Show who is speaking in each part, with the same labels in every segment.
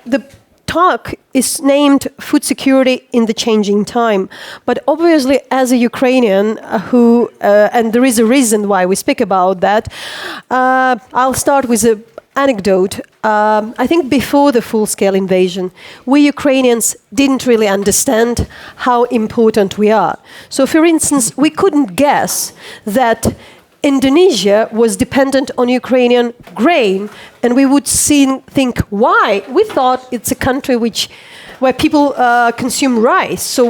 Speaker 1: the talk is named Food Security in the Changing Time. But obviously, as a Ukrainian and there is a reason why we speak about that, I'll start with an anecdote. I think before the full-scale invasion, we Ukrainians didn't really understand how important we are. So, for instance, we couldn't guess that Indonesia was dependent on Ukrainian grain, and we would think, why? We thought it's a country where people consume rice. So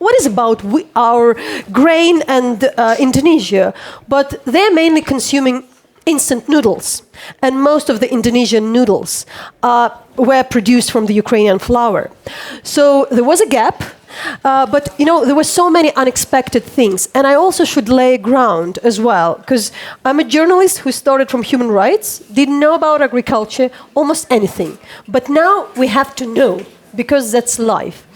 Speaker 1: what is about our grain and Indonesia? But they're mainly consuming instant noodles, and most of the Indonesian noodles were produced from the Ukrainian flour. So there was a gap. But, there were so many unexpected things. And I also should lay ground as well, because I'm a journalist who started from human rights, didn't know about agriculture, almost anything. But now we have to know, because that's life,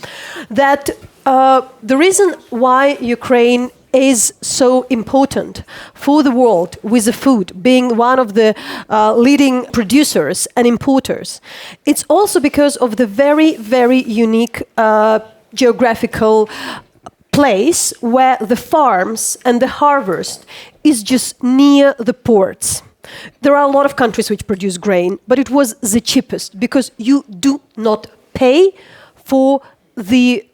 Speaker 1: that the reason why Ukraine is so important for the world with the food, being one of the leading producers and importers, it's also because of the very, very unique geographical place where the farms and the harvest is just near the ports. There are a lot of countries which produce grain, but it was the cheapest because you do not pay for the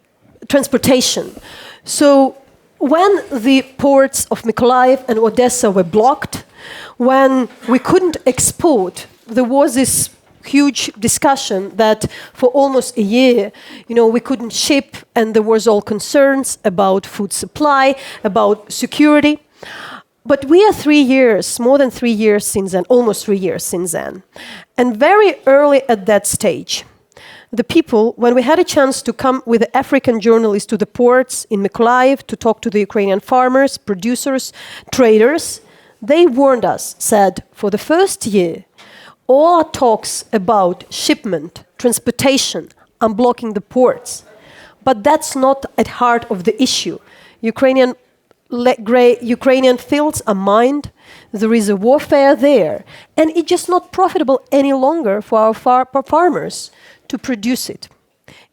Speaker 1: transportation. So when the ports of Mykolaiv and Odessa were blocked, when we couldn't export, there was this huge discussion that for almost a year, we couldn't ship, and there was all concerns about food supply, about security. But we are 3 years, more than 3 years since then, almost 3 years since then. And very early at that stage, the people, when we had a chance to come with the African journalists to the ports in Mykolaiv to talk to the Ukrainian farmers, producers, traders, they warned us, said, for the first year, all our talks about shipment, transportation, unblocking the ports. But that's not at heart of the issue. Ukrainian fields are mined, there is a warfare there, and it's just not profitable any longer for our farmers to produce it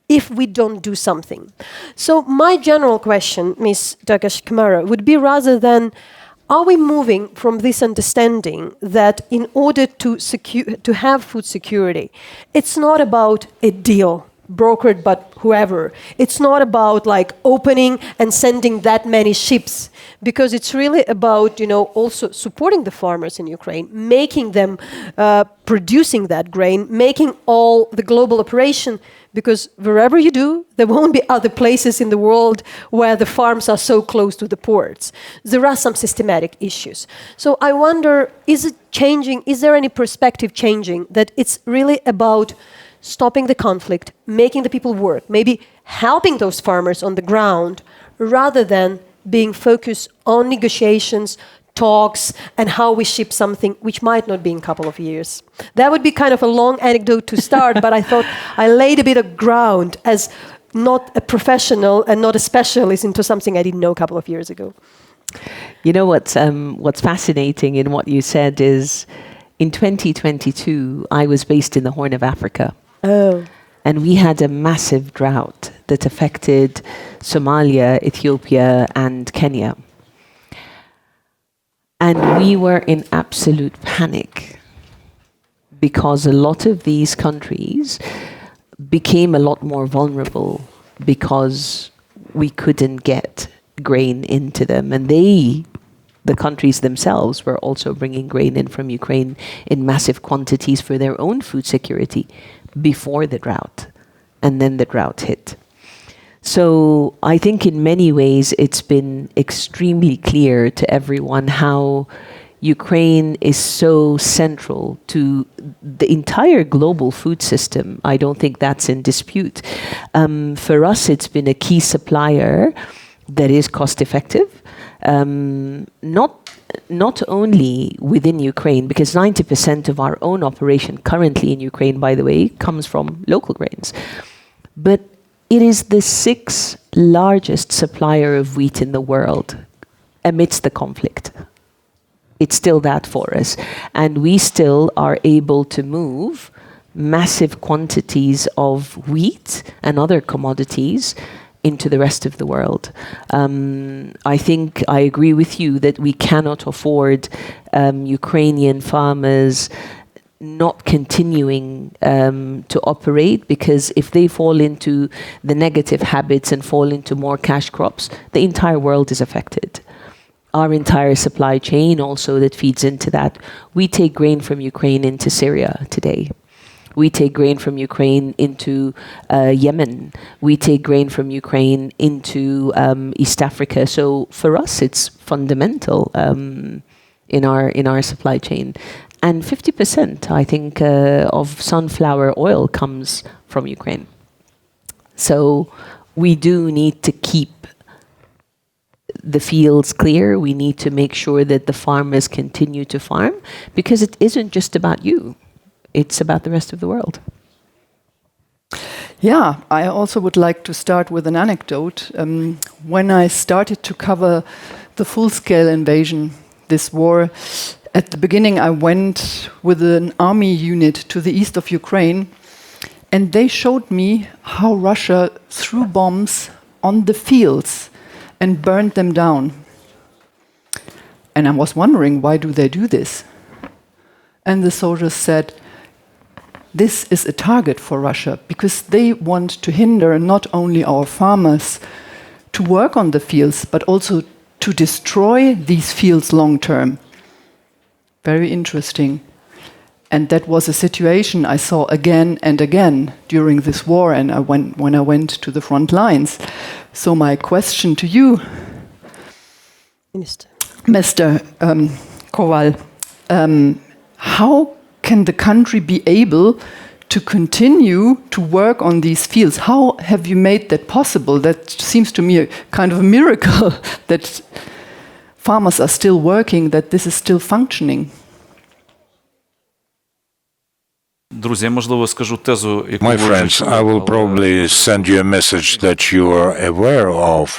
Speaker 1: if we don't do something. So my general question, Ms. Dagash-Kamara, would be rather than are we moving from this understanding that in order to have food security, it's not about a deal brokered by whoever. It's not about opening and sending that many ships, because it's really about also supporting the farmers in Ukraine, making them producing that grain, making all the global operation. Because wherever you do, there won't be other places in the world where the farms are so close to the ports. There are some systematic issues. So I wonder, is it changing? Is there any perspective changing that it's really about stopping the conflict, making the people work, maybe helping those farmers on the ground, rather than being focused on negotiations, talks, and how we ship something which might not be in a couple of years? That would be kind of a long anecdote to start, but I thought I laid a bit of ground as not a professional and not a specialist into something I didn't know a couple of years ago.
Speaker 2: What's fascinating in what you said is in 2022, I was based in the Horn of Africa.
Speaker 1: Oh.
Speaker 2: And we had a massive drought that affected Somalia, Ethiopia, and Kenya. And we were in absolute panic because a lot of these countries became a lot more vulnerable because we couldn't get grain into them. And the countries themselves were also bringing grain in from Ukraine in massive quantities for their own food security before the drought. And then the drought hit. So I think in many ways it's been extremely clear to everyone how Ukraine is so central to the entire global food system. I don't think that's in dispute. For us, it's been a key supplier that is cost effective, not only within Ukraine, because 90% of our own operation currently in Ukraine, by the way, comes from local grains, but it is the 6th largest supplier of wheat in the world amidst the conflict. It's still that for us. And we still are able to move massive quantities of wheat and other commodities into the rest of the world. I think I agree with you that we cannot afford Ukrainian farmers not continuing to operate, because if they fall into the negative habits and fall into more cash crops, the entire world is affected. Our entire supply chain also that feeds into that. We take grain from Ukraine into Syria today. We take grain from Ukraine into Yemen. We take grain from Ukraine into East Africa. So for us, it's fundamental in our supply chain. And 50%, I think, of sunflower oil comes from Ukraine. So we do need to keep the fields clear. We need to make sure that the farmers continue to farm, because it isn't just about you. It's about the rest of the world.
Speaker 3: Yeah, I also would like to start with an anecdote. When I started to cover the full-scale invasion, this war, at the beginning I went with an army unit to the east of Ukraine, and they showed me how Russia threw bombs on the fields and burned them down. And I was wondering, why do they do this? And the soldiers said, this is a target for Russia, because they want to hinder not only our farmers to work on the fields, but also to destroy these fields long term. Very interesting. And that was a situation I saw again and again during this war, and when I went to the front lines. So my question to you, Mr. Koval, how can the country be able to continue to work on these fields? How have you made that possible? That seems to me a kind of a miracle that farmers are still working, that this is still functioning.
Speaker 4: My friends, I will probably send you a message that you are aware of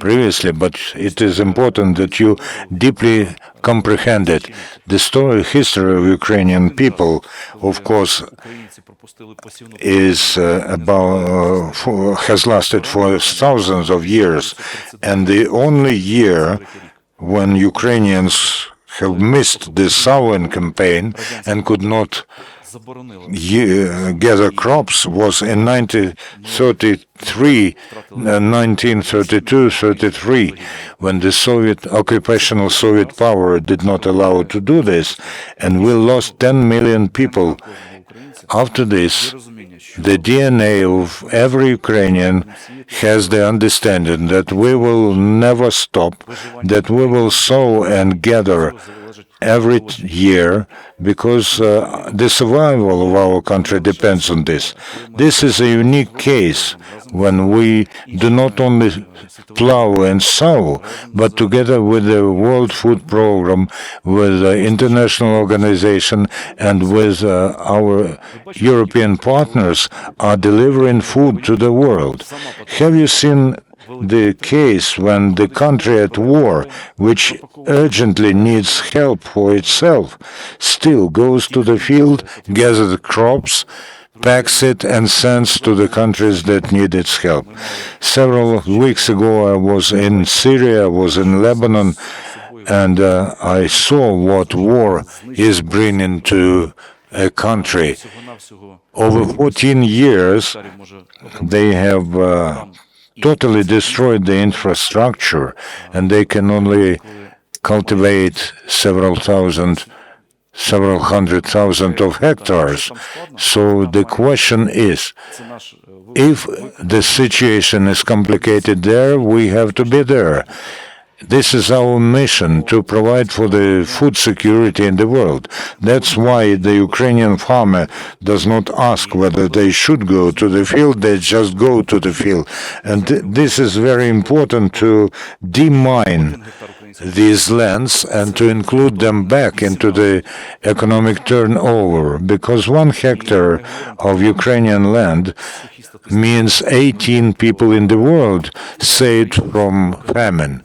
Speaker 4: previously, but it is important that you deeply comprehend it. The history of Ukrainian people, of course, is has lasted for thousands of years, and the only year when Ukrainians have missed the sowing campaign and could not gather crops was in 1933, 1932-33, when the occupational Soviet power did not allow to do this, and we lost 10 million people. After this, the DNA of every Ukrainian has the understanding that we will never stop, that we will sow and gather every year, because the survival of our country depends on this. This is a unique case when we do not only plow and sow, but together with the World Food Programme, with the international organization, and with our European partners, are delivering food to the world. Have you seen the case when the country at war, which urgently needs help for itself, still goes to the field, gathers crops, packs it, and sends to the countries that need its help? Several weeks ago, I was in Syria, I was in Lebanon, and I saw what war is bringing to a country. Over 14 years, they have totally destroyed the infrastructure, and they can only cultivate several hundred thousand of hectares. So the question is, if the situation is complicated there, we have to be there. This is our mission, to provide for the food security in the world. That's why the Ukrainian farmer does not ask whether they should go to the field, they just go to the field. And this is very important, to demine these lands and to include them back into the economic turnover, because 1 hectare of Ukrainian land means 18 people in the world saved from famine.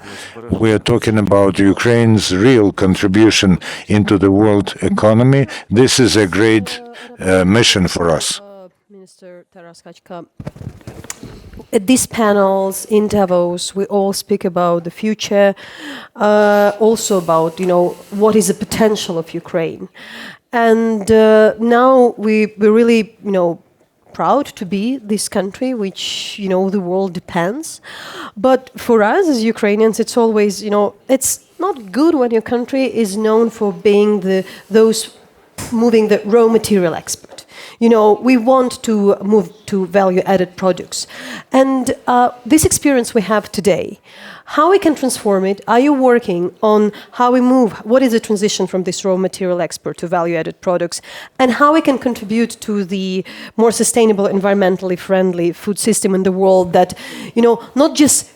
Speaker 4: We are talking about Ukraine's real contribution into the world economy. This is a great mission for us.
Speaker 1: Minister Taras Kachka, at these panels in Davos, we all speak about the future, also about, what is the potential of Ukraine. And now we're really, proud to be this country which, the world depends. But for us as Ukrainians, it's always, it's not good when your country is known for being those moving the raw material expert. We want to move to value-added products. And this experience we have today, how we can transform it? Are you working on how we move? What is the transition from this raw material expert to value-added products? And how we can contribute to the more sustainable, environmentally friendly food system in the world that, not just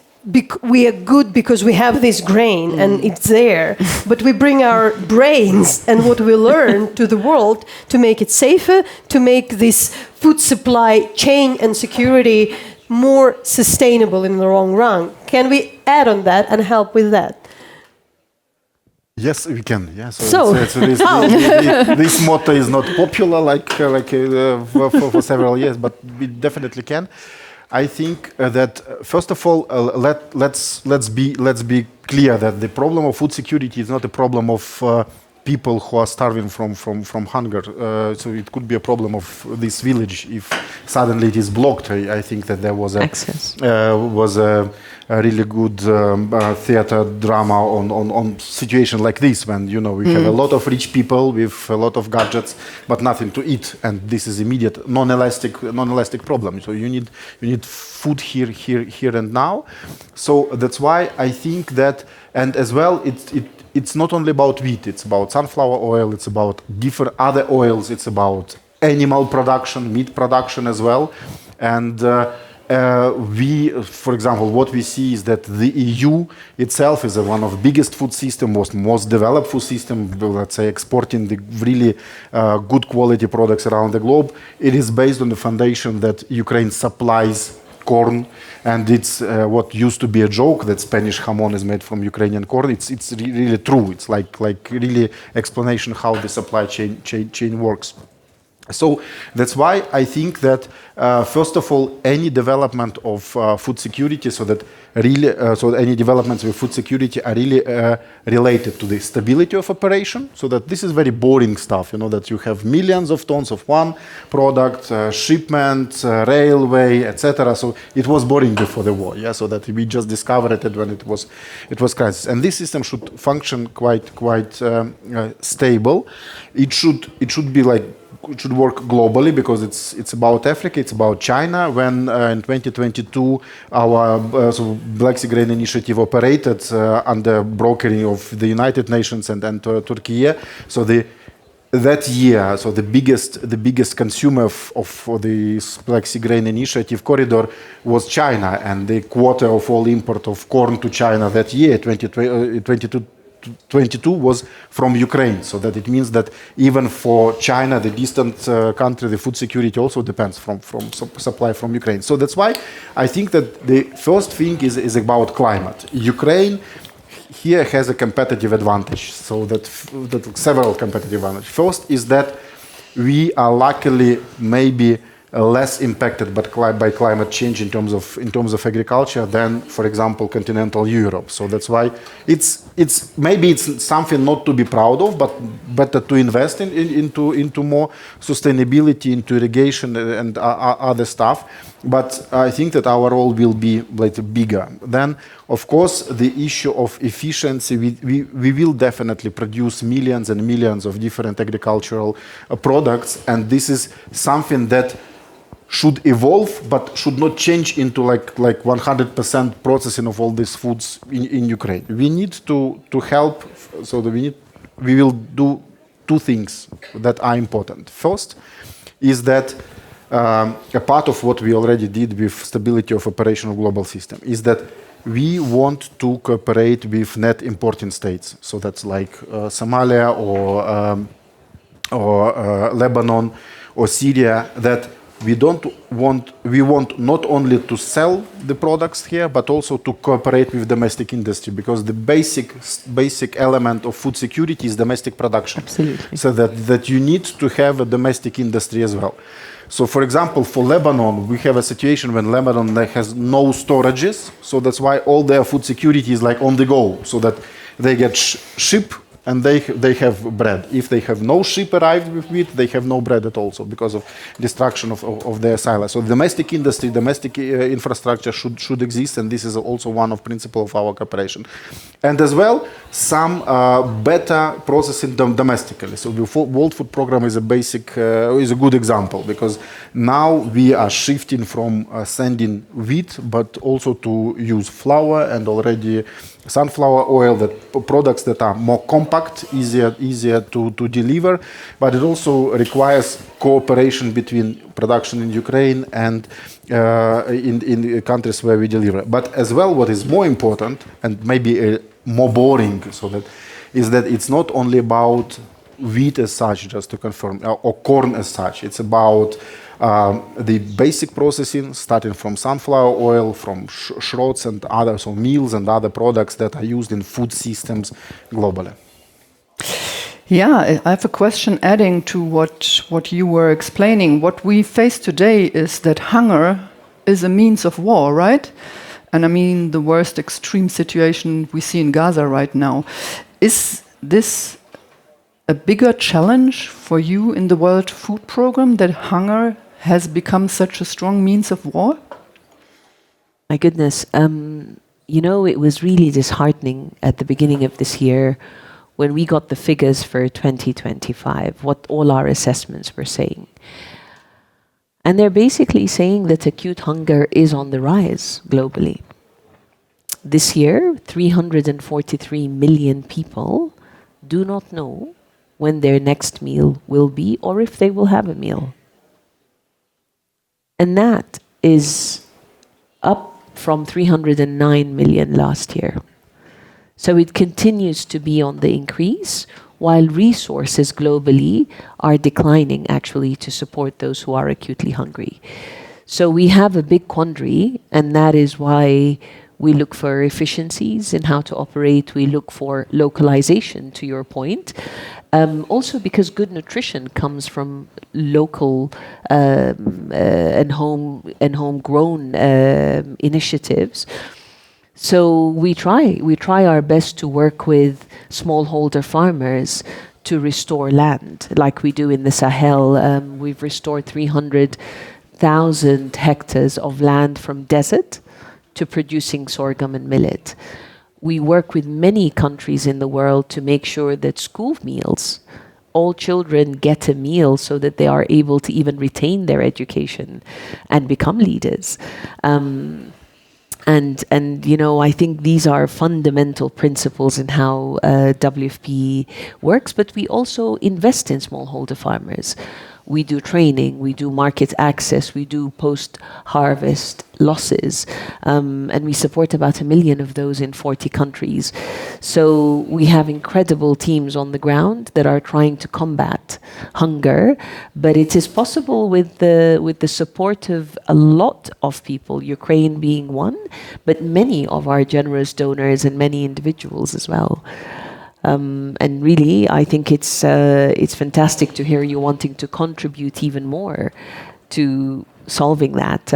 Speaker 1: we are good because we have this grain and it's there, but we bring our brains and what we learn to the world to make it safer, to make this food supply chain and security more sustainable in the long run. Can we add on that and help with that?
Speaker 5: Yes, we can. Yeah.
Speaker 1: This
Speaker 5: motto is not popular for several years, but we definitely can. I think that first of all, let's be clear that the problem of food security is not a problem of people who are starving from hunger. So it could be a problem of this village if suddenly it is blocked. I think that there was a really good theater drama on situation like this when we have a lot of rich people with a lot of gadgets but nothing to eat, and this is immediate non-elastic problem. So you need food here and now. So that's why I think that, and as well it's not only about wheat, it's about sunflower oil, it's about different other oils, it's about animal production, meat production as well. And for example, what we see is that the EU itself is one of the biggest food system, most developed food system, let's say exporting the really good quality products around the globe. It is based on the foundation that Ukraine supplies corn, and it's what used to be a joke that Spanish jamon is made from Ukrainian corn. It's really true. It's like really explanation how the supply chain works. So that's why I think that first of all, any development of food security, so any developments with food security are really related to the stability of operation. So that this is very boring stuff, that you have millions of tons of one product, shipment, railway, etc. So it was boring before the war, yeah. So that we just discovered it when it was crisis, and this system should function quite stable. It should be it should work globally because it's about Africa, it's about China. When in 2022 our Black Sea Grain Initiative operated under brokering of the United Nations and Turkey, so that year, so the biggest consumer for the Black Sea Grain Initiative corridor was China, and the quarter of all import of corn to China that year, 2022 was from Ukraine. So that it means that even for China, the distant country, the food security also depends from supply from Ukraine. So that's why I think that the first thing is about climate. Ukraine here has a competitive advantage. So that several competitive advantages. First is that we are luckily maybe less impacted by climate change in terms of agriculture than, for example, continental Europe. So that's why it's something not to be proud of, but better to invest into more sustainability, into irrigation and other stuff. But I think that our role will be bigger. Then, of course, the issue of efficiency, we will definitely produce millions and millions of different agricultural products, and this is something that should evolve, but should not change into like 100% processing of all these foods in Ukraine. We need to help, so that we will do two things that are important. First is that a part of what we already did with stability of operational global system is that we want to cooperate with net importing states. So that's like Somalia or Lebanon or Syria, that we want not only to sell the products here, but also to cooperate with domestic industry, because the basic element of food security is domestic production.
Speaker 2: Absolutely.
Speaker 5: So that you need to have a domestic industry as well. So for example, for Lebanon, we have a situation when Lebanon has no storages. So that's why all their food security is like on the go, so that they get ship and they have bread. If they have no ship arrived with wheat, they have no bread at all, so because of destruction of their silos. So domestic industry, domestic infrastructure should exist, and this is also one of principles of our cooperation. And as well, some better processing domestically. So the World Food Program is a good example, because now we are shifting from sending wheat, but also to use flour and already sunflower oil, that products that are more compact, easier to deliver, but it also requires cooperation between production in Ukraine and in countries where we deliver. But as well, what is more important and maybe more boring, is that it's not only about wheat as such, just to confirm, or corn as such. It's about the basic processing, starting from sunflower oil, from shrots and other, so meals and other products that are used in food systems globally.
Speaker 3: Yeah, I have a question adding to what you were explaining. What we face today is that hunger is a means of war, right? And I mean the worst extreme situation we see in Gaza right now. Is this a bigger challenge for you in the World Food Program, that hunger has become such a strong means of war?
Speaker 2: My goodness. It was really disheartening at the beginning of this year when we got the figures for 2025, what all our assessments were saying. And they're basically saying that acute hunger is on the rise globally. This year, 343 million people do not know when their next meal will be, or if they will have a meal. And that is up from 309 million last year. So it continues to be on the increase, while resources globally are declining actually to support those who are acutely hungry. So we have a big quandary, and that is why we look for efficiencies in how to operate. We look for localization, to your point. Also because good nutrition comes from local and homegrown initiatives. So we try our best to work with smallholder farmers to restore land, like we do in the Sahel. We've restored 300,000 hectares of land from desert to producing sorghum and millet. We work with many countries in the world to make sure that school meals, all children get a meal so that they are able to even retain their education and become leaders. I think these are fundamental principles in how WFP works, but we also invest in smallholder farmers. We do training, we do market access, we do post-harvest losses, and we support about 1 million of those in 40 countries. So we have incredible teams on the ground that are trying to combat hunger, but it is possible with the support of a lot of people, Ukraine being one, but many of our generous donors and many individuals as well. And really, I think it's fantastic to hear you wanting to contribute even more to solving that.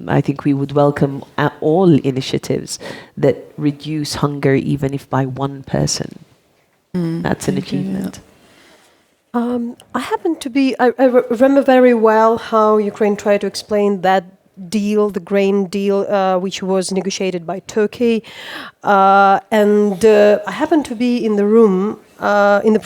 Speaker 2: I think we would welcome all initiatives that reduce hunger, even if by one person. That's an achievement.
Speaker 1: I remember very well how Ukraine tried to explain that deal, the grain deal, which was negotiated by Turkey. And I happened to be in the room in the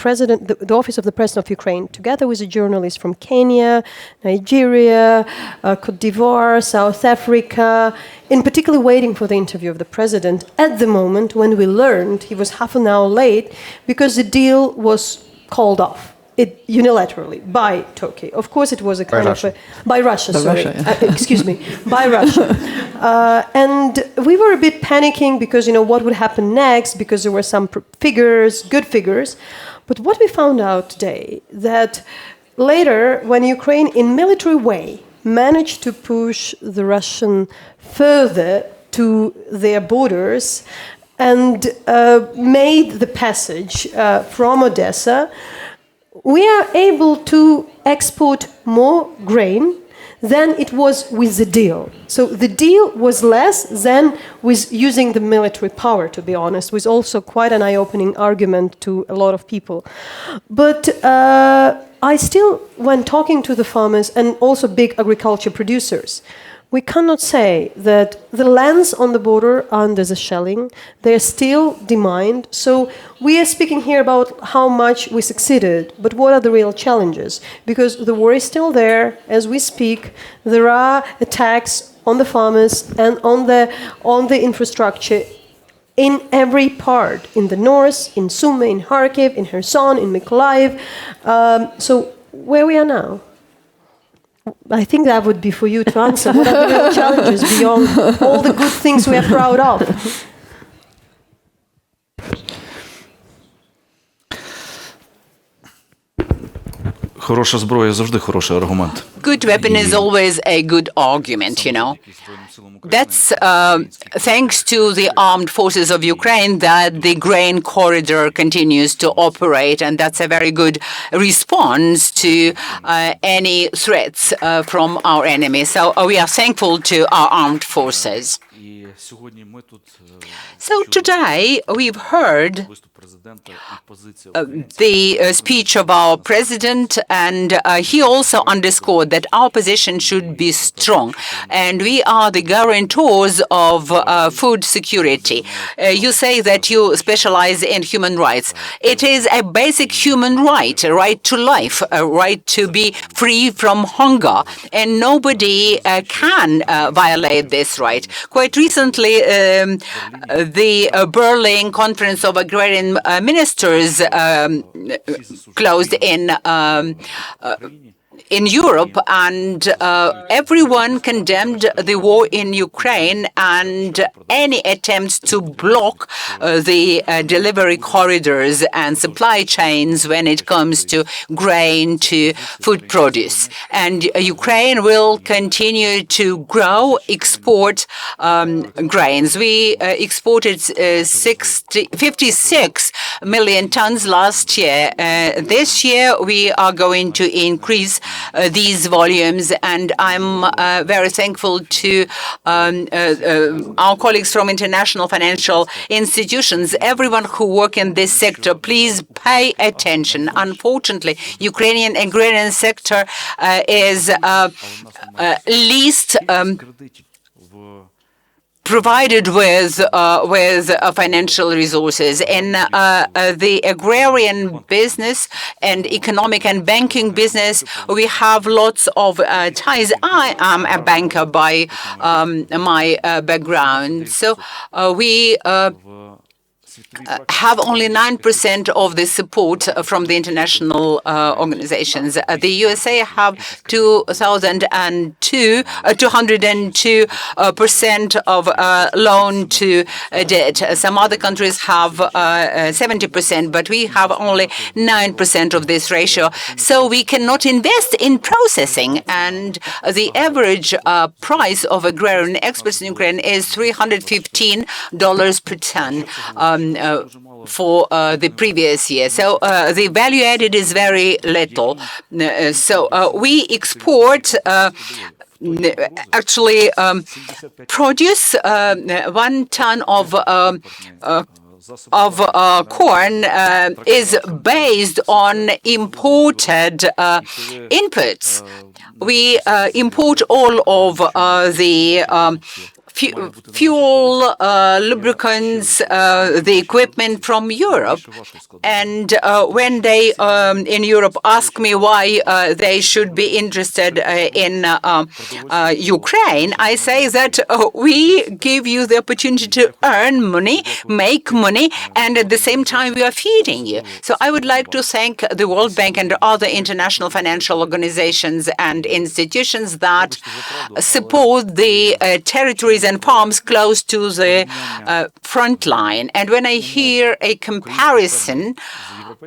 Speaker 1: office of the President of Ukraine, together with a journalist from Kenya, Nigeria, Cote d'Ivoire, South Africa, in particular waiting for the interview of the President at the moment when we learned he was half an hour late because the deal was called off. Unilaterally by Turkey. Of course, it was a kind of by Russia. Sorry, excuse me, by Russia. And we were a bit panicking because, what would happen next, because there were some figures, good figures. But what we found out today, that later, when Ukraine, in military way, managed to push the Russian further to their borders and made the passage from Odessa, we are able to export more grain than it was with the deal. So the deal was less than with using the military power, to be honest, was also quite an eye-opening argument to a lot of people. But I still, when talking to the farmers and also big agriculture producers, we cannot say that the lands on the border are under the shelling. They're still demined. So we are speaking here about how much we succeeded, but what are the real challenges? Because the war is still there as we speak. There are attacks on the farmers and on the infrastructure in every part, in the north, in Sumy, in Kharkiv, in Kherson, in Mykolaiv. So where we are now? I think that would be for you to answer. What are the real challenges beyond all the good things we are proud of?
Speaker 6: Хороша зброя завжди хороший аргумент.
Speaker 7: Good weapon is always a good argument, That's thanks to the armed forces of Ukraine that the grain corridor continues to operate, and that's a very good response to any threats from our enemy. So we are thankful to our armed forces. So today we've heard the speech of our president, and he also underscored that our position should be strong, and we are the guarantors of food security. You say that you specialize in human rights. It is a basic human right, a right to life, a right to be free from hunger, and nobody can violate this right. Quite recently, the Berlin Conference of Agrarian Ministers closed in Europe, and everyone condemned the war in Ukraine and any attempts to block the delivery corridors and supply chains when it comes to grain, to food produce. And Ukraine will continue to grow, export grains. We exported 56 million tons last year. This year, we are going to increase these volumes, and I'm very thankful to our colleagues from international financial institutions, everyone who work in this sector. Please pay attention. Unfortunately, Ukrainian agrarian sector is least provided with financial resources. In the agrarian business and economic and banking business, we have lots of ties. I am a banker by my background, so we have only 9% of the support from the international organizations. The USA have 202% of loan to debt. Some other countries have 70%, but we have only 9% of this ratio. So we cannot invest in processing, and the average price of agrarian exports in Ukraine is $315 per ton. For the previous year. So the value added is very little. So we export actually produce 1 ton of corn is based on imported inputs. We import all of the fuel, lubricants, the equipment from Europe. And when they in Europe ask me why they should be interested in Ukraine, I say that we give you the opportunity to earn money, make money, and at the same time we are feeding you. So I would like to thank the World Bank and other international financial organizations and institutions that support the territory factories and farms close to the front line. And when I hear a comparison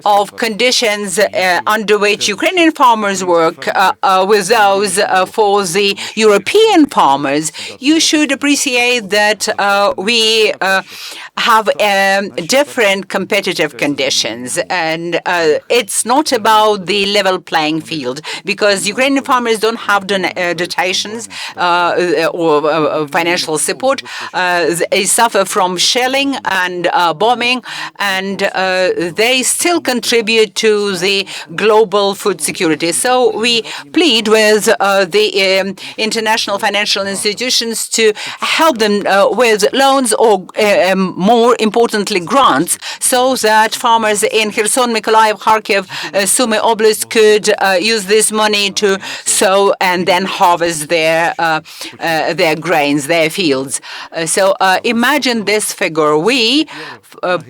Speaker 7: of conditions under which Ukrainian farmers work with those for the European farmers, you should appreciate that we have different competitive conditions. And it's not about the level playing field, because Ukrainian farmers don't have dotations or financial support. They suffer from shelling and bombing, and they still contribute to the global food security. So we plead with the international financial institutions to help them with loans or, more importantly, grants, so that farmers in Kherson, Mykolaiv, Kharkiv, Sumy Oblast could use this money to sow and then harvest their grains, their fields. So imagine this figure. We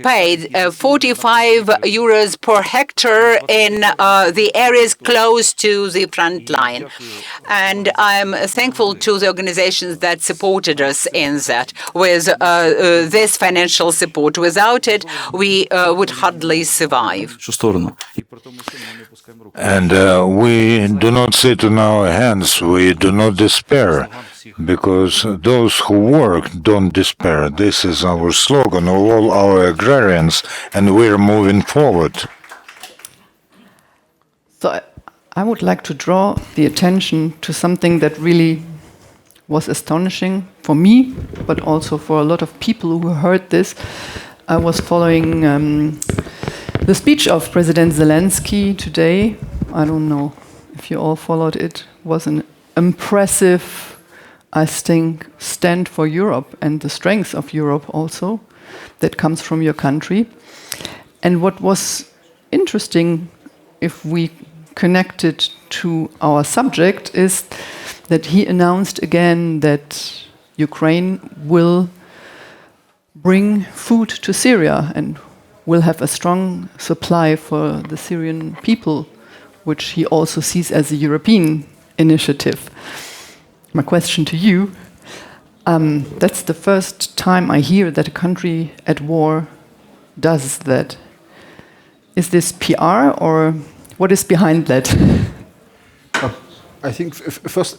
Speaker 7: paid 45 euros per hectare in the areas close to the front line. And I'm thankful to the organizations that supported us in that with this financial support. Without it, we would hardly survive.
Speaker 4: And we do not sit on our hands, we do not despair, because those who work don't despair. This is our slogan of all our agrarians, and we're moving forward.
Speaker 3: So I would like to draw the attention to something that really was astonishing for me, but also for a lot of people who heard this. I was following the speech of President Zelensky today. I don't know if you all followed it. It was an impressive, I think, stand for Europe and the strength of Europe also that comes from your country. And what was interesting, if we connect it to our subject, is that he announced again that Ukraine will bring food to Syria and will have a strong supply for the Syrian people, which he also sees as a European initiative. My question to you, that's the first time I hear that a country at war does that. Is this PR, or what is behind that?
Speaker 5: I think first,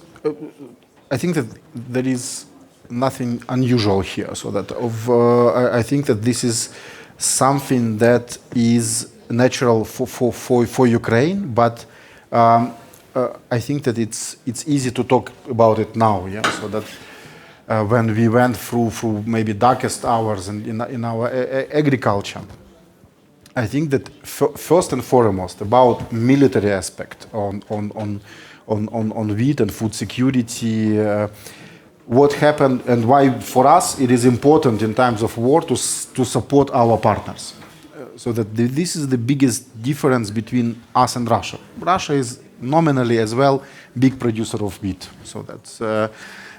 Speaker 5: I think that there is nothing unusual here. So that I think that this is something that is natural for Ukraine, but I think that it's easy to talk about it now. Yeah, so that when we went through maybe darkest hours in our agriculture, I think that first and foremost about military aspect on wheat and food security, what happened and why for us it is important in times of war to support our partners. So that this is the biggest difference between us and Russia. Russia is nominally as well big producer of wheat. So that's,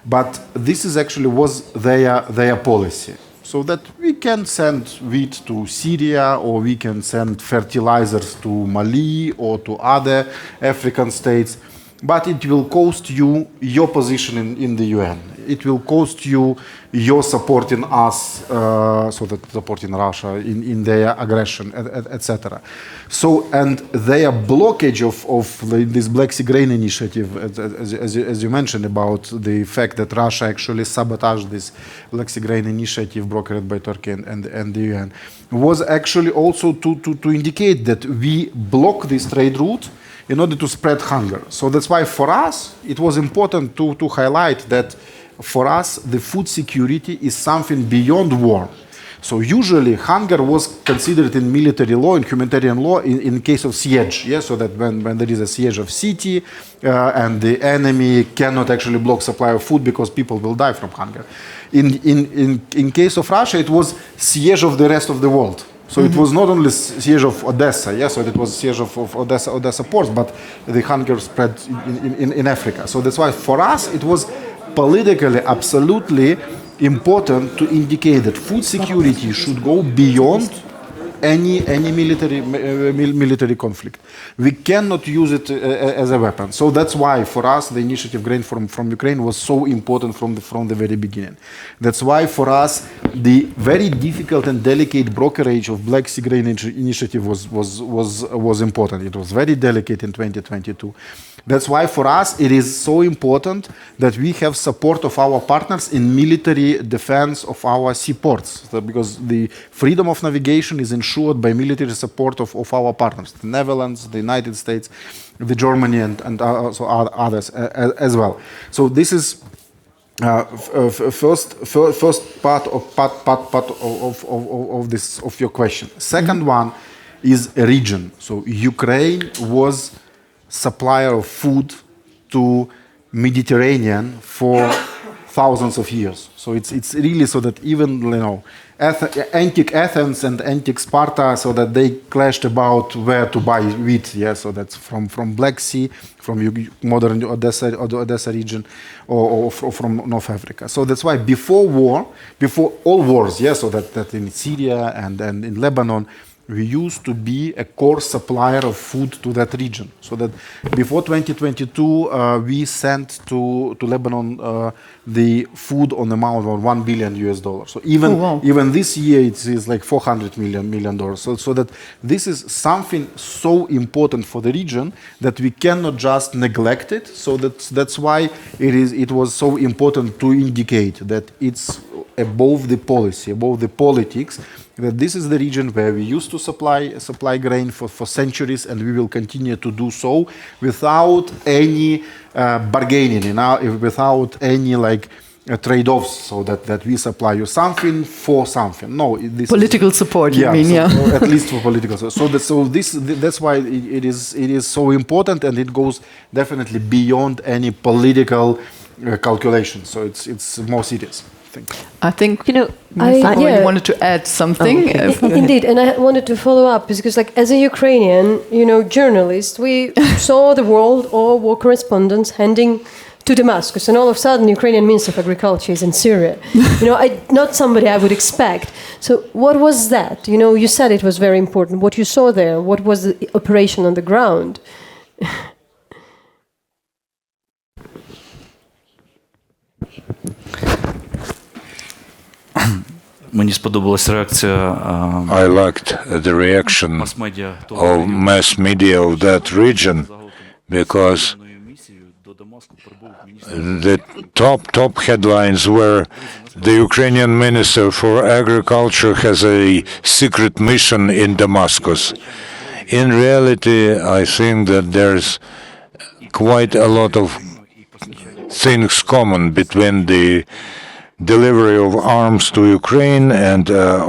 Speaker 5: but this is actually was their policy. So that we can send wheat to Syria, or we can send fertilizers to Mali or to other African states, but it will cost you your position in the UN. It will cost you your supporting us, so that supporting Russia in their aggression, etc. So, and their blockage of this Black Sea Grain Initiative, as you mentioned about the fact that Russia actually sabotaged this Black Sea Grain Initiative brokered by Turkey and the UN, was actually also to indicate that we block this trade route in order to spread hunger. So that's why for us, it was important to highlight that for us, the food security is something beyond war. So usually hunger was considered in military law, in humanitarian law, in case of siege. Yeah? So that when there is a siege of city and the enemy cannot actually block supply of food because people will die from hunger. In case of Russia, it was siege of the rest of the world. So it was not only siege of Odessa, yeah, so it was siege of Odessa ports, but the hunger spread in Africa. So that's why for us it was politically absolutely important to indicate that food security should go beyond any military conflict. We cannot use it as a weapon. So that's why for us the initiative Grain from Ukraine was so important from the very beginning. That's why for us the very difficult and delicate brokerage of Black Sea Grain Initiative was important. It was very delicate in 2022. That's why for us it is so important that we have support of our partners in military defense of our seaports, because the freedom of navigation is ensured by military support of our partners, the Netherlands, the United States, the Germany, and also others as well. So this is first part of your question. Second one is a region. So Ukraine was supplier of food to Mediterranean for thousands of years. So it's really so that even antique Athens and antique Sparta, so that they clashed about where to buy wheat. Yeah, so that's from Black Sea, from modern Odessa region, or from North Africa. So that's why before all wars, yeah, so that in Syria and in Lebanon, we used to be a core supplier of food to that region. So that before 2022, we sent to Lebanon the food on the amount of $1 billion. So even this year, it is like $400 million. So that this is something so important for the region that we cannot just neglect it. So that's why it was so important to indicate that it's above the policy, above the politics, that this is the region where we used to supply grain for centuries, and we will continue to do so without any bargaining, without any trade-offs, so that we supply you something for something. No, this
Speaker 3: political support. You mean,
Speaker 5: at least for political support. That's why it is so important, and it goes definitely beyond any political calculation. So it's more serious.
Speaker 3: I think you wanted to add something.
Speaker 1: Indeed, and I wanted to follow up because, as a Ukrainian, journalist, we saw the world or war correspondents heading to Damascus, and all of a sudden, Ukrainian Minister of Agriculture is in Syria. Not somebody I would expect. So, what was that? You said it was very important. What you saw there? What was the operation on the ground?
Speaker 6: Мені сподобалась реакція.
Speaker 4: I liked the reaction of mass media of that region, because the top headlines were the Ukrainian Minister for Agriculture has a secret mission in Damascus. In reality, I think that there's quite a lot of things common between the delivery of arms to Ukraine and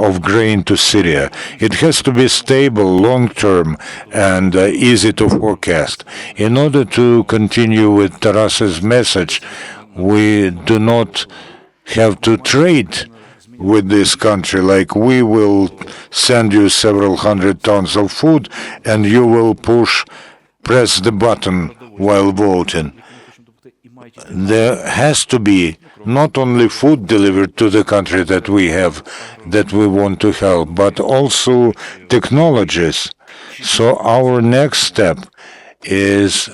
Speaker 4: of grain to Syria. It has to be stable, long-term, and easy to forecast. In order to continue with Taras's message, we do not have to trade with this country, like we will send you several hundred tons of food and you will press the button while voting. There has to be not only food delivered to the country that we want to help, but also technologies. So our next step is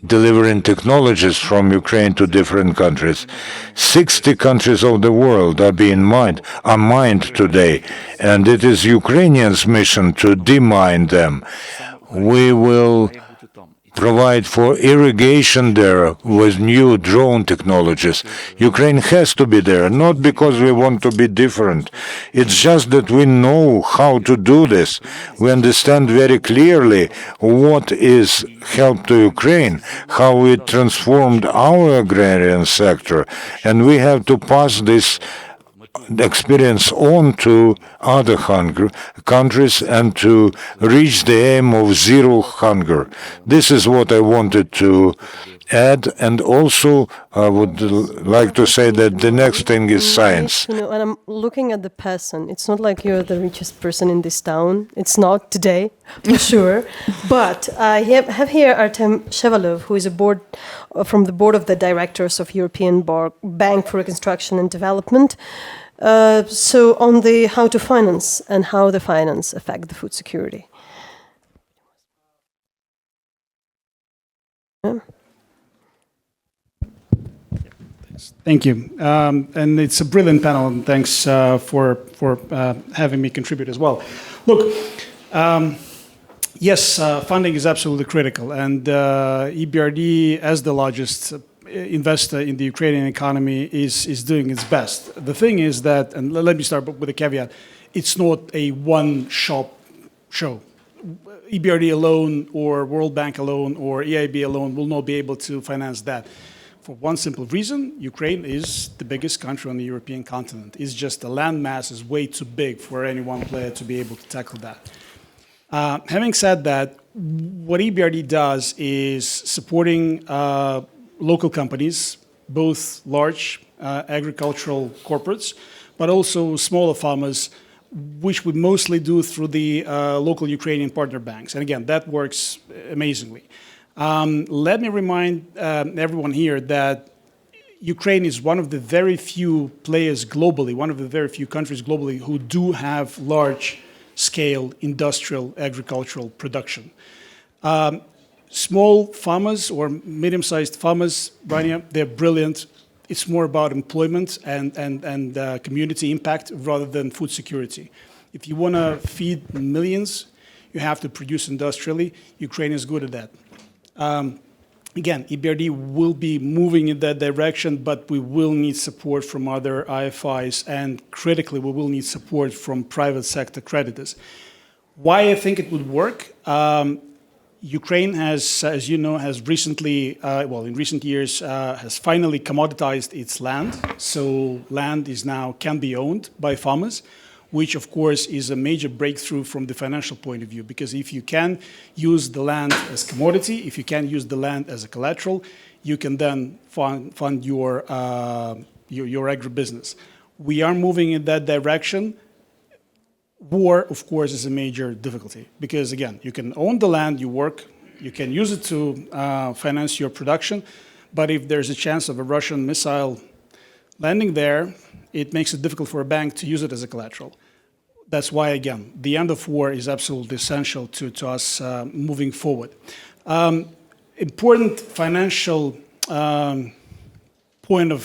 Speaker 4: delivering technologies from Ukraine to different countries. 60 countries of the world are mined today, and it is Ukrainians' mission to demine them. We will provide for irrigation there with new drone technologies. Ukraine has to be there, not because we want to be different. It's just that we know how to do this. We understand very clearly what is help to Ukraine, how it transformed our agrarian sector, and we have to pass this experience on to other countries and to reach the aim of zero hunger. This is what I wanted to add, and also I would like to say that the next thing is science.
Speaker 1: You know, and I'm looking at the person. It's not like you're the richest person in this town. It's not today, for sure. But I have here Artem Shevalov, who is from the board of the directors of European Bank for Reconstruction and Development. So on the how to finance and how the finance affect the food security. Yeah.
Speaker 8: Thank you. And it's a brilliant panel, and thanks for having me contribute as well. Look, yes, funding is absolutely critical, and EBRD, as the largest investor in the Ukrainian economy, is doing its best. The thing is that, and let me start with a caveat, it's not a one-shop show. EBRD alone or World Bank alone or EIB alone will not be able to finance that. For one simple reason, Ukraine is the biggest country on the European continent. It's just the land mass is way too big for any one player to be able to tackle that. Having said that, what EBRD does is supporting local companies, both large agricultural corporates, but also smaller farmers, which we mostly do through the local Ukrainian partner banks. And again, that works amazingly. Let me remind everyone here that Ukraine is one of the very few players globally, one of the very few countries globally who do have large-scale industrial agricultural production. Small farmers or medium-sized farmers, Rania, they're brilliant. It's more about employment and community impact rather than food security. If you want to feed millions, you have to produce industrially. Ukraine is good at that. Again, EBRD will be moving in that direction, but we will need support from other IFIs, and critically, we will need support from private sector creditors. Why I think it would work? Ukraine has, as you know, has recently, in recent years, has finally commoditized its land. So land is now can be owned by farmers, which of course is a major breakthrough from the financial point of view, because if you can use the land as commodity, if you can use the land as a collateral, you can then fund your agribusiness. We are moving in that direction. War, of course, is a major difficulty because, again, you can own the land, you work, you can use it to finance your production, but if there's a chance of a Russian missile landing there, it makes it difficult for a bank to use it as a collateral. That's why, again, the end of war is absolutely essential to us moving forward. Important financial point of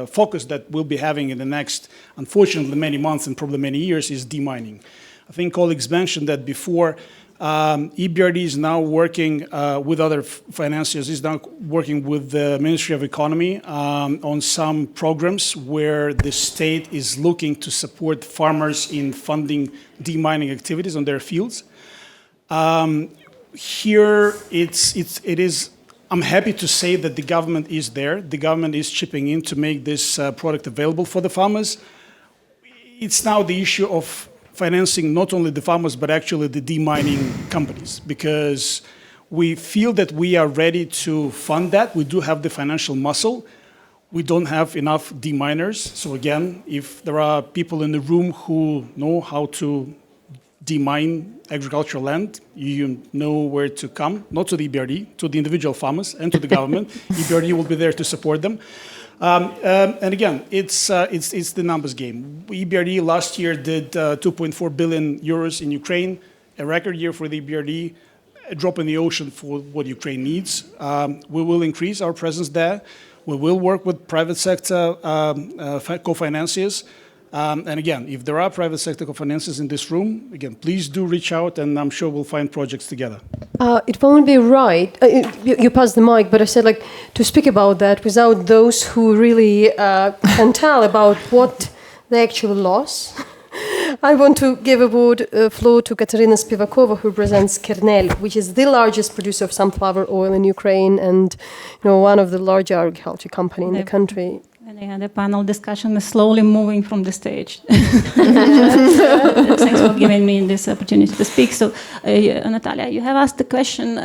Speaker 8: focus that we'll be having in the next, unfortunately, many months and probably many years is demining. I think colleagues mentioned that before. EBRD is now working with other financiers, is now working with the Ministry of Economy on some programs where the state is looking to support farmers in funding demining activities on their fields. Here, it is. I'm happy to say that the government is there. The government is chipping in to make this product available for the farmers. It's now the issue of financing not only the farmers, but actually the demining companies, because we feel that we are ready to fund that. We do have the financial muscle. We don't have enough deminers. So again, if there are people in the room who know how to demine agricultural land, you know where to come, not to the EBRD, to the individual farmers and to the government. EBRD will be there to support them. And again, it's the numbers game. EBRD last year did 2.4 billion euros in Ukraine, a record year for the EBRD, a drop in the ocean for what Ukraine needs. We will increase our presence there. We will work with private sector co-financiers. And again, if there are private sector co-financiers in this room, again, please do reach out, and I'm sure we'll find projects together.
Speaker 1: It won't be right. You passed the mic, but I said, to speak about that without those who really can tell about what they actually lost. I want to give a floor to Katerina Spivakova, who represents Kernel, which is the largest producer of sunflower oil in Ukraine and one of the larger agriculture companies in the country.
Speaker 9: And yeah, the panel discussion is slowly moving from the stage. Thanks for giving me this opportunity to speak. So, Nataliia, you have asked the question,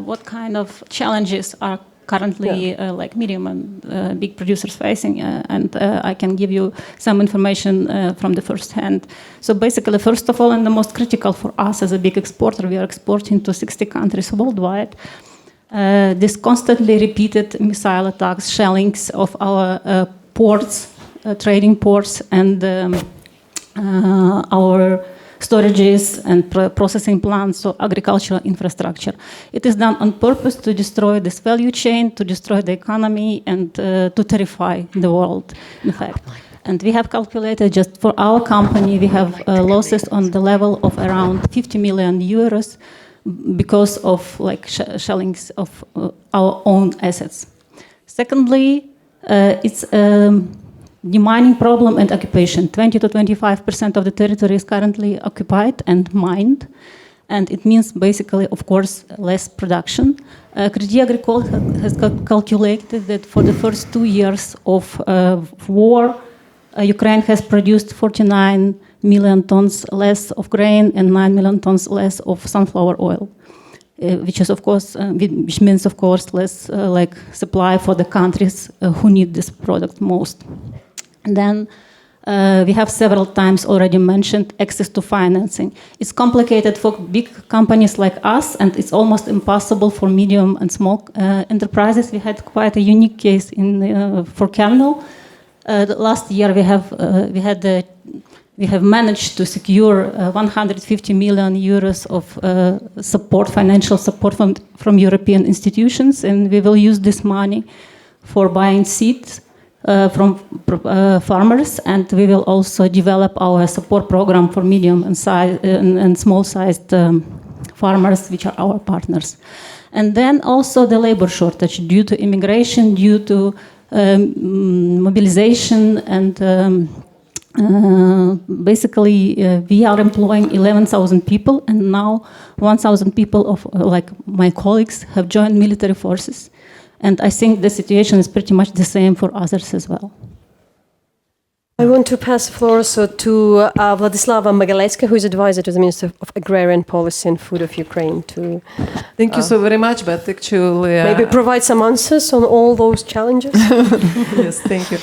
Speaker 9: what kind of challenges are currently like medium and big producers facing, and I can give you some information from the first hand. So basically, first of all, and the most critical for us as a big exporter, we are exporting to 60 countries worldwide. This constantly repeated missile attacks, shellings of our ports, trading ports, and our storages and processing plants, so agricultural infrastructure. It is done on purpose to destroy this value chain, to destroy the economy, and to terrify the world, in fact. And we have calculated just for our company, we have losses on the level of around 50 million euros because of like shellings of our own assets. Secondly, it's demining problem and occupation. 20 to 25% of the territory is currently occupied and mined, and it means basically, of course, less production. Crédit Agricole has calculated that for the first 2 years of war, Ukraine has produced 49 million tons less of grain and 9 million tons less of sunflower oil, which is, of course, which means, of course, less like supply for the countries who need this product most. And then we have several times already mentioned access to financing. It's complicated for big companies like us, and it's almost impossible for medium and small enterprises. We had quite a unique case for Kernel. Last year we have managed to secure 150 million euros of support, financial support from European institutions, and we will use this money for buying seeds from farmers, and we will also develop our support program for medium and small-sized farmers, which are our partners. And then also the labor shortage due to immigration, due to mobilization, and basically we are employing 11,000 people, and now 1,000 people of like my colleagues have joined military forces. And I think the situation is pretty much the same for others as well.
Speaker 1: I want to pass the floor also to Vladislava Magalecka, who is advisor to the Minister of Agrarian Policy and Food of Ukraine.
Speaker 10: Thank you so very much, but actually...
Speaker 1: maybe provide some answers on all those challenges?
Speaker 10: Yes, thank you.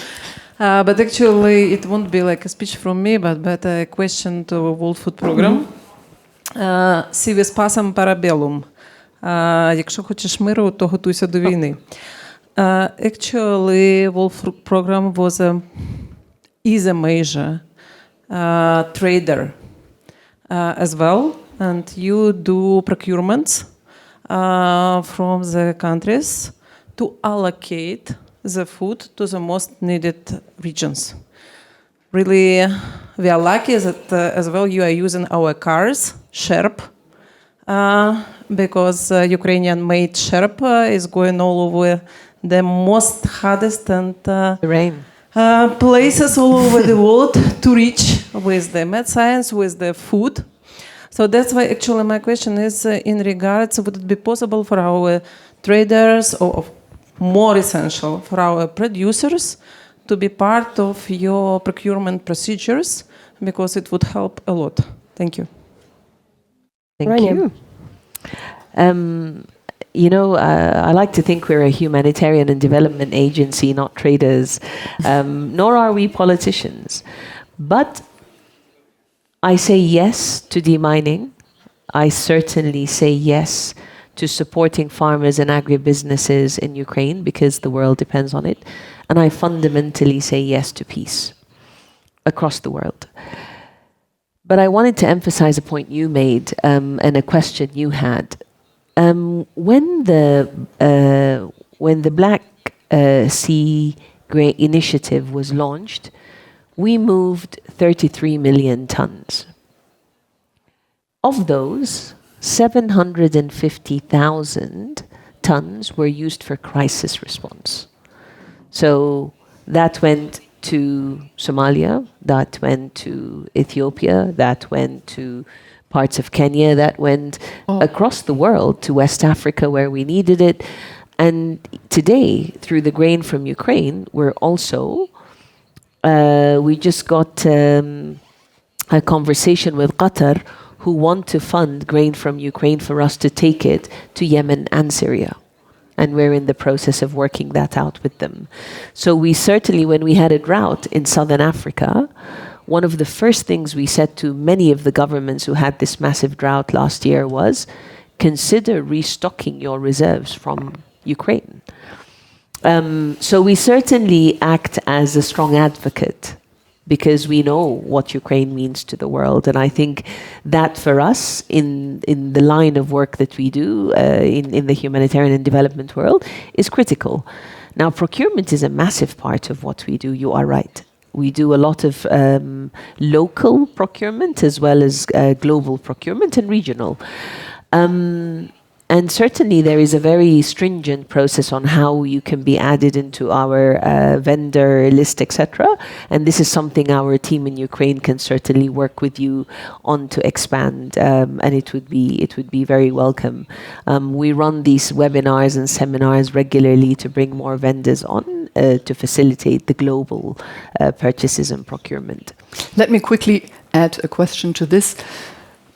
Speaker 10: But actually, it won't be like a speech from me, but a question to World Food Program. Si vis pacem parabellum. Якщо хочеш миру, то готуйся до війни. Actually, World Food Program is a major trader as well, and you do procurements from the countries to allocate the food to the most needed regions. Really, we are lucky that as well you are using our cars, Sherp, because Ukrainian-made Sherp is going all over the most hardest and places all over the world to reach with the med science, with the food. So that's why actually my question is in regards, would it be possible for our traders or more essential for our producers to be part of your procurement procedures, because it would help a lot. Thank you.
Speaker 2: Thank you. You know, I like to think we're a humanitarian and development agency, not traders, nor are we politicians. But I say yes to demining. I certainly say yes to supporting farmers and agribusinesses in Ukraine, because the world depends on it. And I fundamentally say yes to peace across the world. But I wanted to emphasize a point you made and a question you had. When the Black Sea Grain Initiative was launched, we moved 33 million tons. Of those, 750,000 tons were used for crisis response. So that went to Somalia, that went to Ethiopia, that went to parts of Kenya, that went across the world to West Africa where we needed it. And today, through the grain from Ukraine, we're also, we just got a conversation with Qatar, who want to fund grain from Ukraine for us to take it to Yemen and Syria. And we're in the process of working that out with them. So we certainly, when we had a drought in Southern Africa, one of the first things we said to many of the governments who had this massive drought last year was, consider restocking your reserves from Ukraine. So we certainly act as a strong advocate because we know what Ukraine means to the world. And I think that for us, in the line of work that we do in the humanitarian and development world, is critical. Now, procurement is a massive part of what we do, you are right. We do a lot of local procurement as well as global procurement and regional. And certainly there is a very stringent process on how you can be added into our vendor list, etc. And this is something our team in Ukraine can certainly work with you on to expand, and it would be very welcome. We run these webinars and seminars regularly to bring more vendors on to facilitate the global purchases and procurement.
Speaker 3: Let me quickly add a question to this,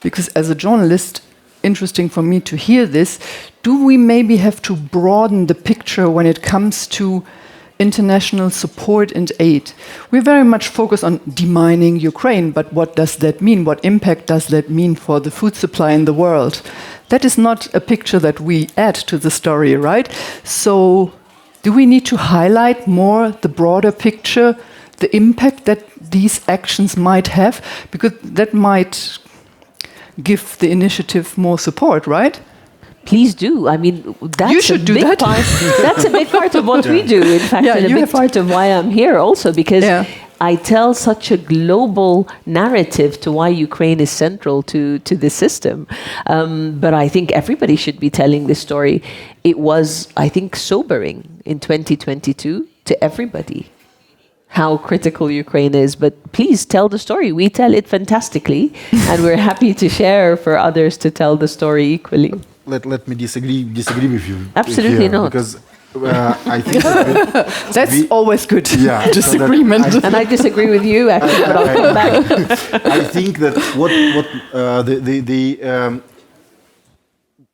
Speaker 3: because as a journalist, interesting for me to hear this. Do we maybe have to broaden the picture when it comes to international support and aid? We're very much focused on demining Ukraine, but what does that mean? What impact does that mean for the food supply in the world? That is not a picture that we add to the story, right? So do we need to highlight more the broader picture, the impact that these actions might have? Because that might give the initiative more support, right?
Speaker 2: Please do. I mean, that's
Speaker 3: you should do that.
Speaker 2: That's a big part of what we do. In fact, and a big part of why I'm here also, because I tell such a global narrative to why Ukraine is central to the system. But I think everybody should be telling this story. It was, I think, sobering in 2022 to everybody how critical Ukraine is, but please tell the story. We tell it fantastically, and we're happy to share for others to tell the story equally.
Speaker 5: Let me disagree with you.
Speaker 2: Absolutely
Speaker 5: here,
Speaker 2: not.
Speaker 5: Because I think
Speaker 3: that's always good.
Speaker 5: Yeah,
Speaker 3: disagreement.
Speaker 2: And I disagree with you actually, but I'll come back.
Speaker 5: I think that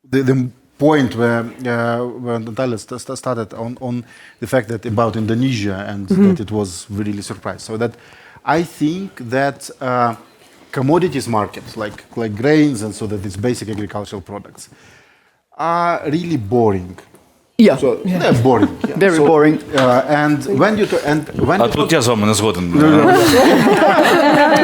Speaker 5: the point where Nataliia started on the fact that about Indonesia and that it was really surprised. So that I think that commodities markets like grains and so that it's basic agricultural products are really boring.
Speaker 3: Yeah,
Speaker 5: so they're boring. Yeah.
Speaker 3: Very boring.
Speaker 5: And when you
Speaker 6: А тут я з вами не згоден.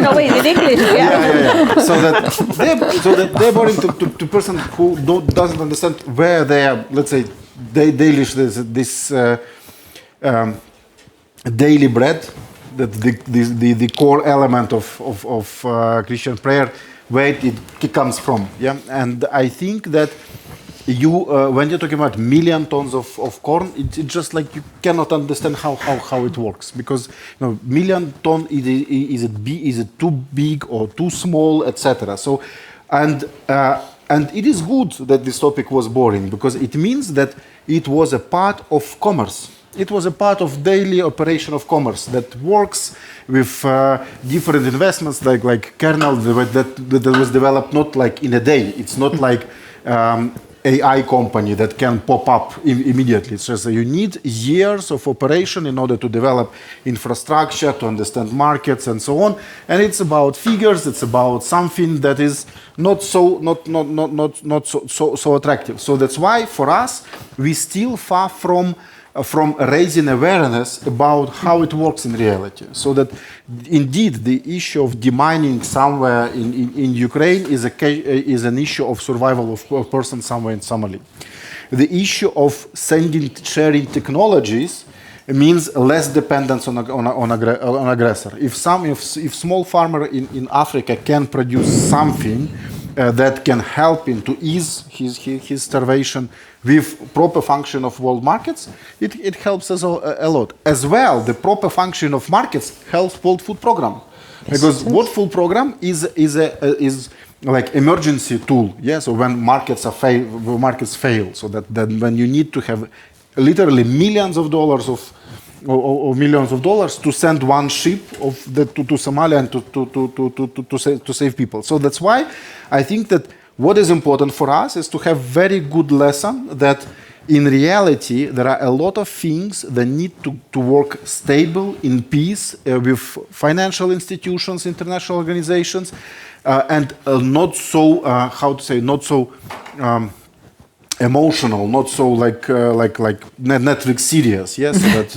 Speaker 2: No, wait, in English,
Speaker 5: yeah. So that they're boring to person who doesn't understand where they are. Let's say daily this daily bread, that the core element of Christian prayer, where it comes from. Yeah, and I think that. When you're talking about million tons of corn, it's just like you cannot understand how it works, because million ton is it too big or too small, etc. So and it is good that this topic was boring, because it means that it was a part of commerce. It was a part of daily operation of commerce that works with different investments like kernel that was developed not like in a day. It's not like AI company that can pop up immediately. It's just that you need years of operation in order to develop infrastructure, to understand markets and so on. And it's about figures. It's about something that is not so attractive. So that's why for us we still far from raising awareness about how it works in reality. So that indeed the issue of demining somewhere in Ukraine is an issue of survival of a person somewhere in Somalia. The issue of sharing technologies means less dependence on aggressor. If small farmer in Africa can produce something that can help him to ease his starvation with proper function of world markets, it helps us a lot. As well, the proper function of markets helps World Food Program, because World Food Program is like emergency tool. Yeah, so when markets fail, so that when you need to have literally millions of dollars to send one ship to Somalia and to save people. So that's why I think that what is important for us is to have very good lesson that in reality, there are a lot of things that need to work stable, in peace, with financial institutions, international organizations, and not so, how to say, not so emotional, not so like Netflix series, yes. But,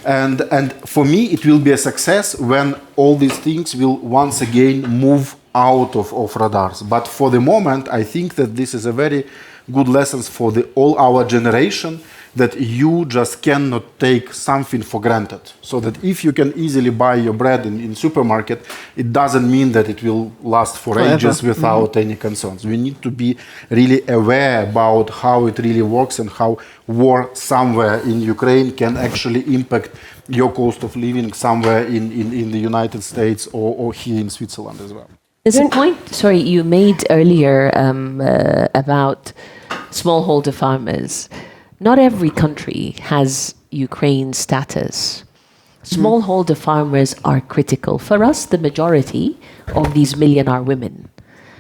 Speaker 5: and for me, it will be a success when all these things will once again move out of radars. But for the moment, I think that this is a very good lessons for all our generation, that you just cannot take something for granted. So that if you can easily buy your bread in supermarket, it doesn't mean that it will last for ages without any concerns. We need to be really aware about how it really works and how war somewhere in Ukraine can actually impact your cost of living somewhere in the United States or here in Switzerland as well.
Speaker 2: There's a point, sorry, you made earlier about smallholder farmers. Not every country has Ukraine status. Smallholder farmers are critical. For us, the majority of these million are women.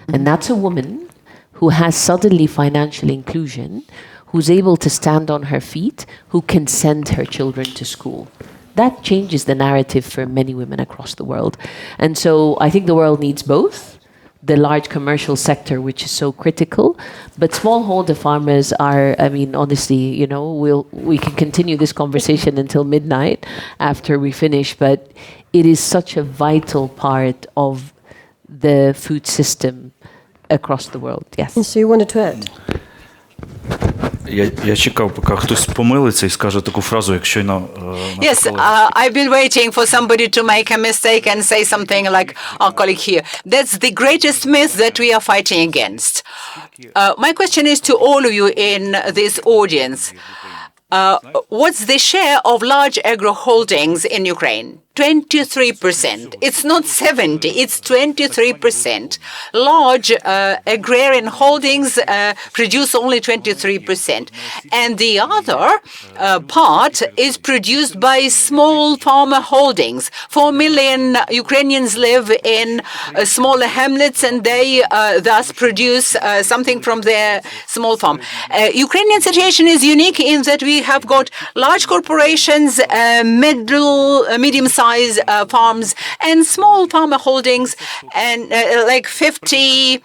Speaker 2: And that's a woman who has suddenly financial inclusion, who's able to stand on her feet, who can send her children to school. That changes the narrative for many women across the world. And so I think the world needs both, the large commercial sector, which is so critical, but smallholder farmers are, I mean, honestly, you know, we can continue this conversation until midnight after we finish, but it is such a vital part of the food system across the world. Yes.
Speaker 1: And so you wanted to add?
Speaker 6: Я чекав, поки хтось помилиться і скаже таку фразу, як щойно
Speaker 7: Yes, I've been waiting for somebody to make a mistake and say something like our colleague here. That's the greatest myth that we are fighting against. My question is to all of you in this audience. What's the share of large agro holdings in Ukraine? 23%. It's not 70, it's 23%. Large agrarian holdings produce only 23%. And the other part is produced by small farmer holdings. 4 million Ukrainians live in smaller hamlets, and they thus produce something from their small farm. Ukrainian situation is unique in that we have got large corporations, medium-sized farms and small farmer holdings, and like 50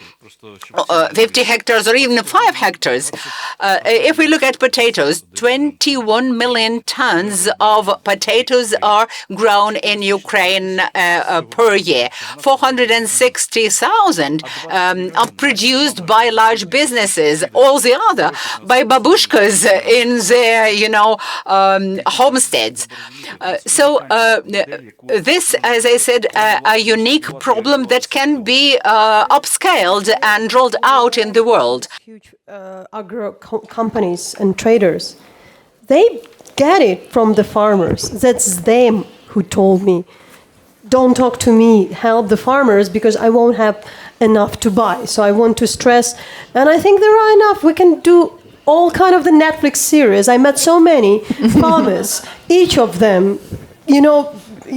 Speaker 7: hectares or even 5 hectares. If we look at potatoes, 21 million tons of potatoes are grown in Ukraine per year. 460,000 are produced by large businesses. All the other by babushkas in their, homesteads. So this, as I said, a unique problem that can be upscaled and rolled out in the world.
Speaker 1: Huge agro companies and traders, they get it from the farmers. That's them who told me, don't talk to me, help the farmers because I won't have enough to buy. So I want to stress, and I think there are enough. We can do all kind of the Netflix series. I met so many farmers, each of them,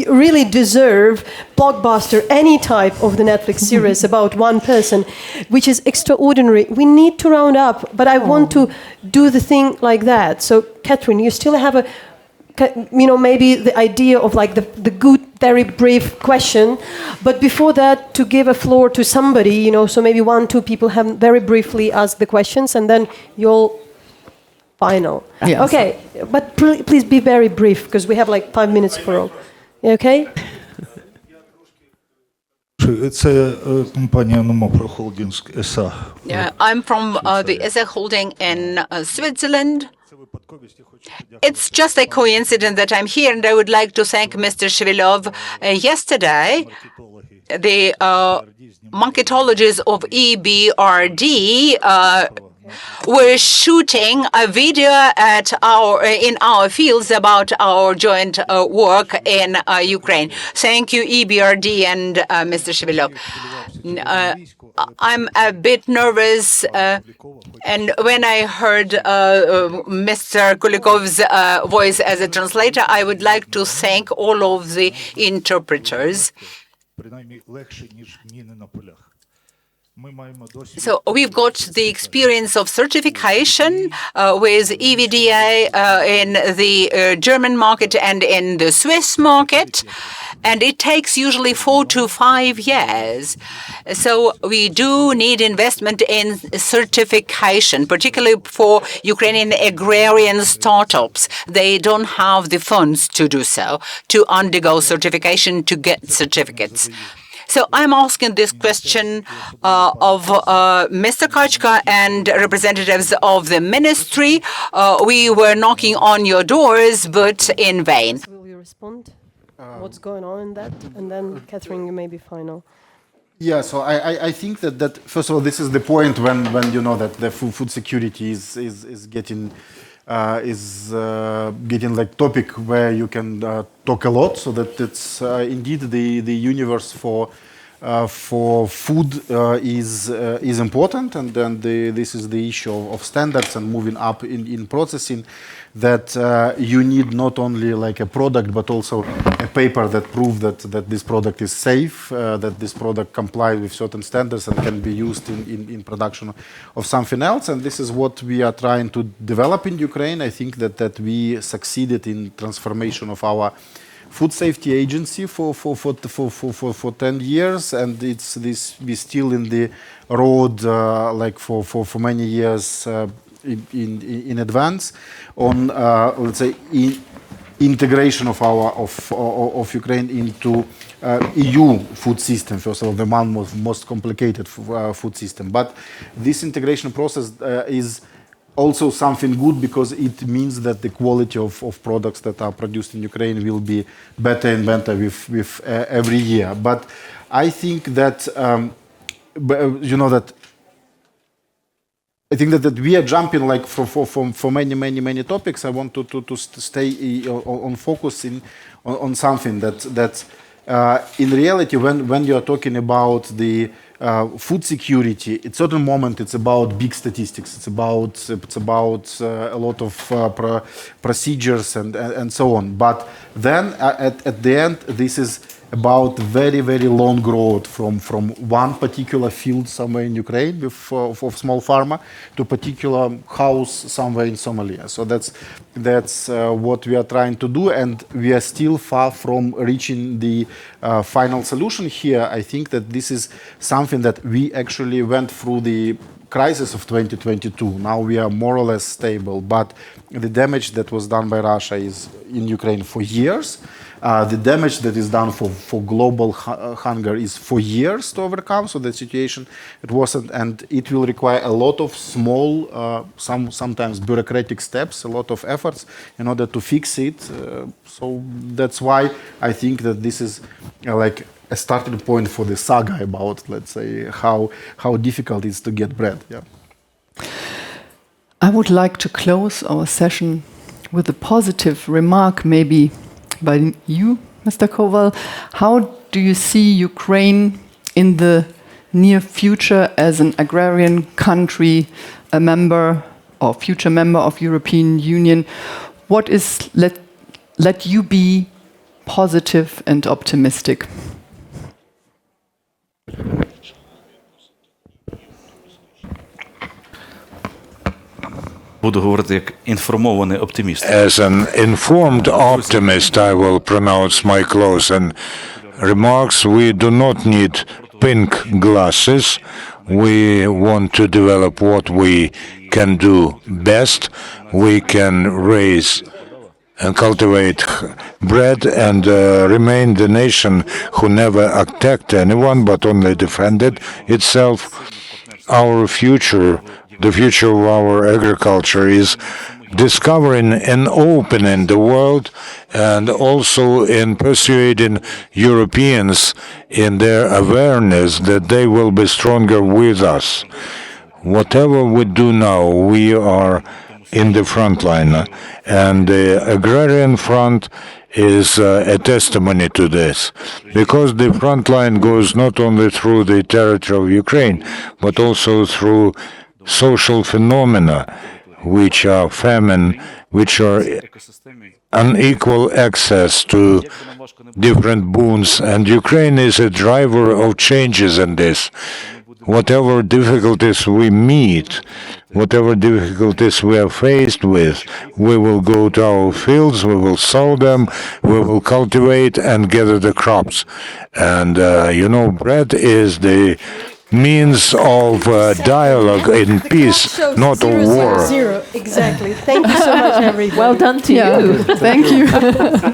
Speaker 1: really deserve blockbuster, any type of the Netflix series about one person, which is extraordinary. We need to round up, but I want to do the thing like that. So, Catherine, you still have maybe the idea of like the good, very brief question, but before that, to give a floor to somebody, so maybe 1-2 people have very briefly asked the questions, and then you'll final.
Speaker 3: Yes.
Speaker 1: Okay, but please be very brief, because we have like 5 minutes for all. Okay?
Speaker 11: Це компанія Numopro Holdings SA.
Speaker 7: I'm from the SA Holding in Switzerland. It's just a coincidence that I'm here, and I would like to thank Mr. Shvilov. Yesterday, the marketologists of EBRD were shooting a video in our fields about our joint work in Ukraine. Thank you, EBRD and Mr. Shvilov. I'm a bit nervous, and when I heard Mr. Kulikov's voice as a translator, I would like to thank all of the interpreters. So we've got the experience of certification with EVDA in the German market and in the Swiss market, and it takes usually 4 to 5 years. So we do need investment in certification, particularly for Ukrainian agrarian startups. They don't have the funds to do so, to undergo certification, to get certificates. So I'm asking this question of Mr. Kachka and representatives of the ministry. We were knocking on your doors, but in vain.
Speaker 1: Will you respond? What's going on in that? And then, Catherine, you may be final.
Speaker 5: Yeah, so I think that first of all, this is the point when you know that the food security is getting like topic where you can talk a lot. So that it's indeed the universe for food is important, and then this is the issue of standards and moving up in processing. That you need not only like a product, but also a paper that proves that this product is safe, that this product complies with certain standards and can be used in production of something else. And this is what we are trying to develop in Ukraine. I think that we succeeded in transformation of our food safety agency for 10 years, and we still in the road like for many years in advance on let's say integration of Ukraine into EU food system. First of all, the most complicated food system, but this integration process is also something good because it means that the quality of products that are produced in Ukraine will be better and better with every year. But I think that you know that I think that we are jumping like for many topics. I want to stay on focus on something that in reality when you are talking about the food security, at certain moment it's about big statistics. It's about a lot of procedures and so on. But then at the end, this is about very long road from one particular field somewhere in Ukraine with of small farmer to particular house somewhere in Somalia. So that's what we are trying to do, and we are still far from reaching the final solution here. I think that this is something that we actually went through the crisis of 2022. Now we are more or less stable, but the damage that was done by Russia is in Ukraine for years. The damage that is done for global hunger is for years to overcome. So the situation, it wasn't, and it will require a lot of small, sometimes bureaucratic steps, a lot of efforts in order to fix it. So that's why I think that this is like a starting point for the saga about, let's say, how difficult it is to get bread. Yeah.
Speaker 3: I would like to close our session with a positive remark, maybe by you, Mr. Koval. How do you see Ukraine in the near future as an agrarian country, a member or future member of European Union? What is let you be positive and optimistic?
Speaker 6: Буду говорити як інформований оптиміст.
Speaker 4: As an informed optimist, I will pronounce my closing remarks. We do not need pink glasses. We want to develop what we can do best. We can raise and cultivate bread and remain the nation who never attacked anyone but only defended itself. Our future, the future of our agriculture, is discovering and opening the world, and also in persuading Europeans in their awareness that they will be stronger with us. Whatever we do now, we are in the front line, and the Agrarian Front is a testimony to this, because the front line goes not only through the territory of Ukraine, but also through social phenomena, which are famine, which are unequal access to different boons, and Ukraine is a driver of changes in this. whatever difficulties we meet, whatever difficulties we are faced with, we will go to our fields, we will sow them, we will cultivate and gather the crops. And, bread is the means of dialogue in peace, not of war.
Speaker 1: Exactly. Thank you so much, everybody.
Speaker 2: Well done to you.
Speaker 3: Thank you.